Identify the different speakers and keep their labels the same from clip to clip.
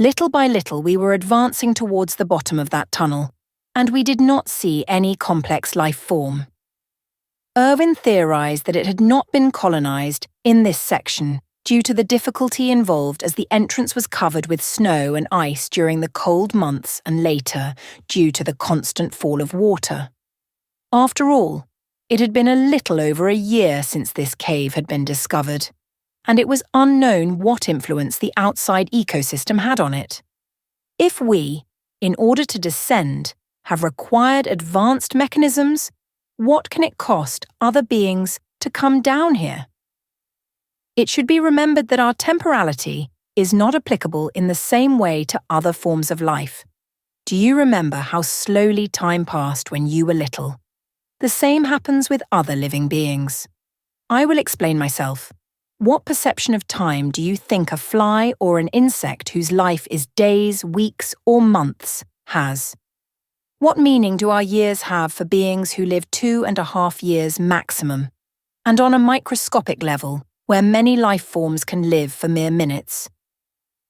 Speaker 1: Little by little, we were advancing towards the bottom of that tunnel, and we did not see any complex life form. Irwin theorized that it had not been colonized in this section due to the difficulty involved as the entrance was covered with snow and ice during the cold months and later due to the constant fall of water. After all, it had been a little over a year since this cave had been discovered, and it was unknown what influence the outside ecosystem had on it. If we, in order to descend, have required advanced mechanisms, what can it cost other beings to come down here? It should be remembered that our temporality is not applicable in the same way to other forms of life. Do you remember how slowly time passed when you were little? The same happens with other living beings. I will explain myself. What perception of time do you think a fly or an insect whose life is days, weeks, or months has? What meaning do our years have for beings who live 2.5 years maximum? And on a microscopic level, where many life forms can live for mere minutes?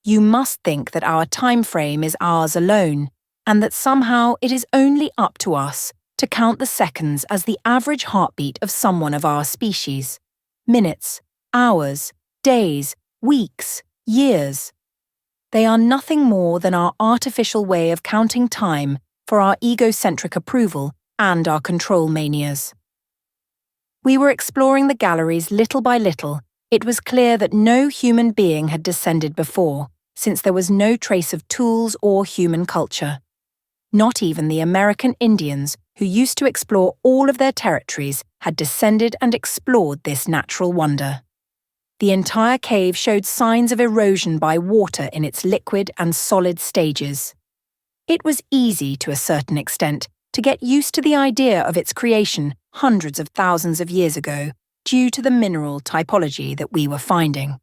Speaker 1: You must think that our time frame is ours alone, and that somehow it is only up to us to count the seconds as the average heartbeat of someone of our species. Minutes, hours, days, weeks, years. They are nothing more than our artificial way of counting time for our egocentric approval and our control manias. We were exploring the galleries little by little. It was clear that no human being had descended before, since there was no trace of tools or human culture. Not even the American Indians, who used to explore all of their territories, had descended and explored this natural wonder. The entire cave showed signs of erosion by water in its liquid and solid stages. It was easy, to a certain extent, to get used to the idea of its creation hundreds of thousands of years ago due to the mineral typology that we were finding.